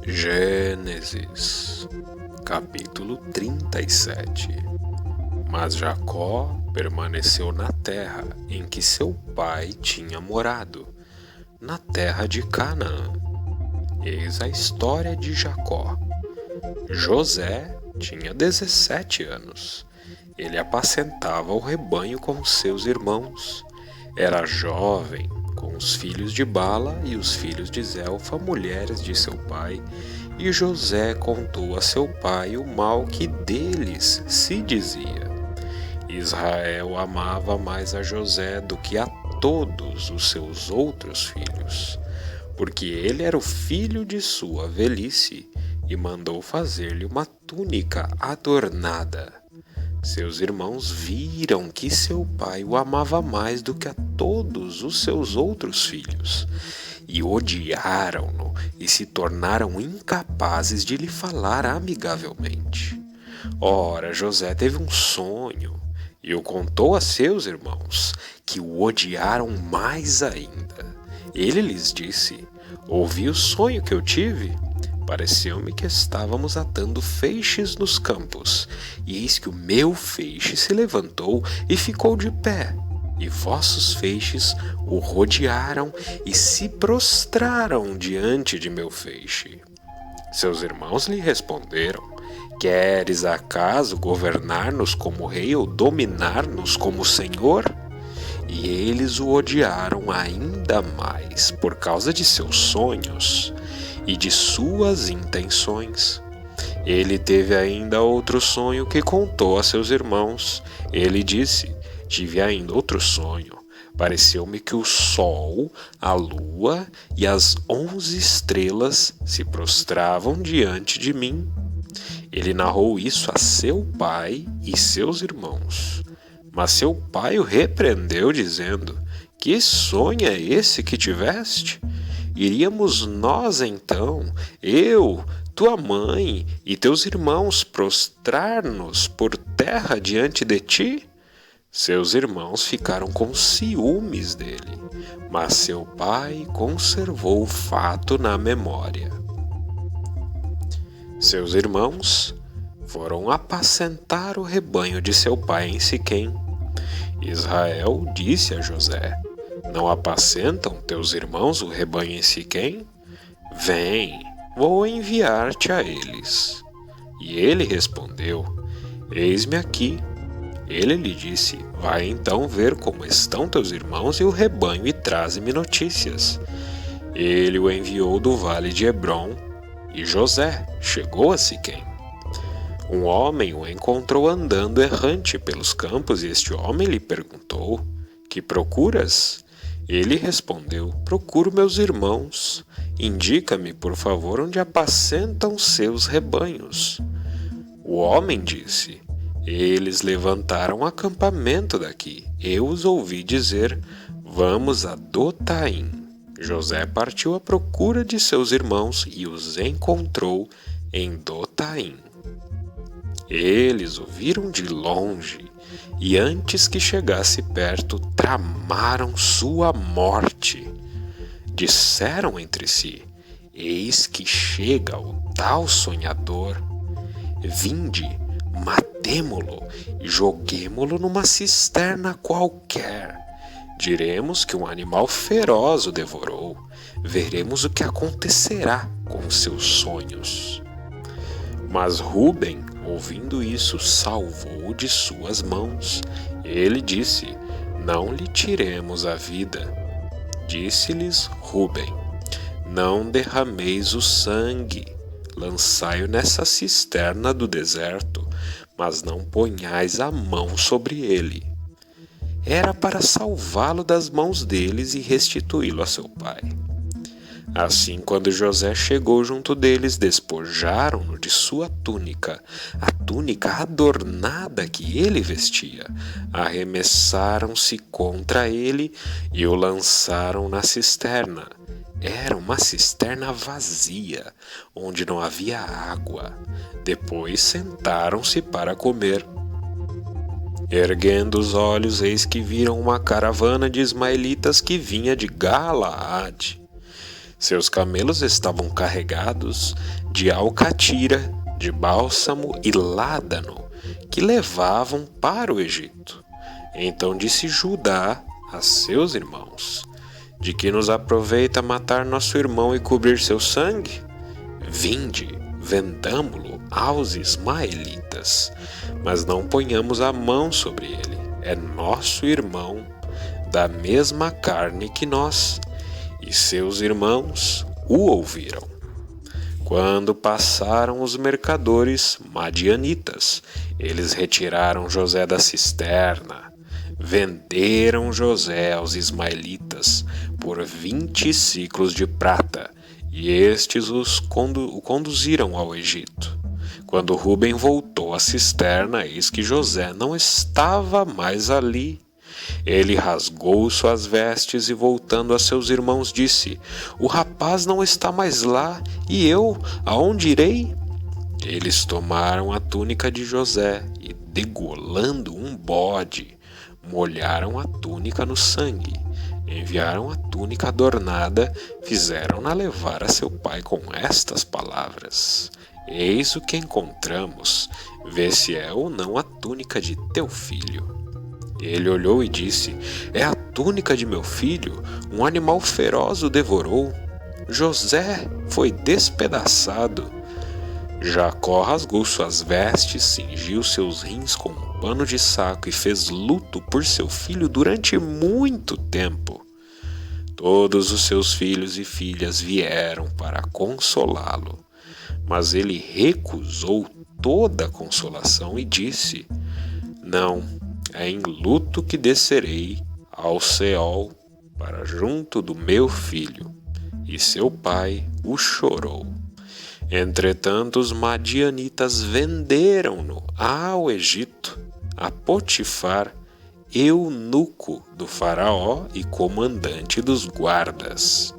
Gênesis, capítulo 37. Mas Jacó permaneceu na terra em que seu pai tinha morado, na terra de Canaã. Eis a história de Jacó. José tinha 17 anos. Ele apacentava o rebanho com seus irmãos. Era jovem, com os filhos de Bala e os filhos de Zelfa, mulheres de seu pai, e José contou a seu pai o mal que deles se dizia. Israel amava mais a José do que a todos os seus outros filhos, porque ele era o filho de sua velhice, e mandou fazer-lhe uma túnica adornada. Seus irmãos viram que seu pai o amava mais do que a todos os seus outros filhos, e odiaram-no e se tornaram incapazes de lhe falar amigavelmente. Ora, José teve um sonho e o contou a seus irmãos, que o odiaram mais ainda. Ele lhes disse: ouvi o sonho que eu tive. Pareceu-me que estávamos atando feixes nos campos, e eis que o meu feixe se levantou e ficou de pé, e vossos feixes o rodearam e se prostraram diante de meu feixe. Seus irmãos lhe responderam: queres acaso governar-nos como rei ou dominar-nos como senhor? E eles o odiaram ainda mais por causa de seus sonhos e de suas intenções. Ele teve ainda outro sonho que contou a seus irmãos. Ele disse: tive ainda outro sonho. Pareceu-me que o sol, a lua e as 11 estrelas se prostravam diante de mim. Ele narrou isso a seu pai e seus irmãos. Mas seu pai o repreendeu, dizendo: que sonho é esse que tiveste? Iríamos nós então, eu, tua mãe e teus irmãos, prostrar-nos por terra diante de ti? Seus irmãos ficaram com ciúmes dele, mas seu pai conservou o fato na memória. Seus irmãos foram apacentar o rebanho de seu pai em Siquém. Israel disse a José: não apacentam teus irmãos o rebanho em Siquém? Vem, vou enviar-te a eles. E ele respondeu: eis-me aqui. Ele lhe disse: vai então ver como estão teus irmãos e o rebanho e traze-me notícias. Ele o enviou do vale de Hebrom, e José chegou a Siquém. Um homem o encontrou andando errante pelos campos, e este homem lhe perguntou: que procuras? Ele respondeu: procuro meus irmãos. Indica-me, por favor, onde apacentam seus rebanhos. O homem disse: eles levantaram acampamento daqui. Eu os ouvi dizer: vamos a Dotaim. José partiu à procura de seus irmãos e os encontrou em Dotaim. Eles o viram de longe, e antes que chegasse perto, tramaram sua morte. Disseram entre si: eis que chega o tal sonhador. Vinde, matemo-lo e joguemo-lo numa cisterna qualquer. Diremos que um animal feroz o devorou. Veremos o que acontecerá com seus sonhos. Mas Ruben, ouvindo isso, salvou-o de suas mãos. Ele disse: não lhe tiremos a vida. Disse-lhes Ruben: não derrameis o sangue, lançai-o nessa cisterna do deserto, mas não ponhais a mão sobre ele. Era para salvá-lo das mãos deles e restituí-lo a seu pai. Assim, quando José chegou junto deles, despojaram-no de sua túnica, a túnica adornada que ele vestia. Arremessaram-se contra ele e o lançaram na cisterna. Era uma cisterna vazia, onde não havia água. Depois sentaram-se para comer. Erguendo os olhos, eis que viram uma caravana de ismaelitas que vinha de Galaade. Seus camelos estavam carregados de alcatira, de bálsamo e ládano, que levavam para o Egito. Então disse Judá a seus irmãos: de que nos aproveita matar nosso irmão e cobrir seu sangue? Vinde, vendamo-lo aos ismaelitas, mas não ponhamos a mão sobre ele. É nosso irmão, da mesma carne que nós. E seus irmãos o ouviram. Quando passaram os mercadores madianitas, eles retiraram José da cisterna, venderam José aos ismaelitas por 20 siclos de prata, e estes o conduziram ao Egito. Quando Rúben voltou à cisterna, eis que José não estava mais ali. Ele rasgou suas vestes e, voltando a seus irmãos, disse: o rapaz não está mais lá, e eu, aonde irei? Eles tomaram a túnica de José e, degolando um bode, molharam a túnica no sangue, enviaram a túnica adornada, fizeram-na levar a seu pai com estas palavras: eis o que encontramos, vê se é ou não a túnica de teu filho. Ele olhou e disse: é a túnica de meu filho, um animal feroz o devorou. José foi despedaçado. Jacó rasgou suas vestes, cingiu seus rins com um pano de saco e fez luto por seu filho durante muito tempo. Todos os seus filhos e filhas vieram para consolá-lo, mas ele recusou toda a consolação e disse: não, é em luto que descerei ao Seol para junto do meu filho. E seu pai o chorou. Entretanto, os madianitas venderam-no ao Egito, a Potifar, eunuco do faraó e comandante dos guardas.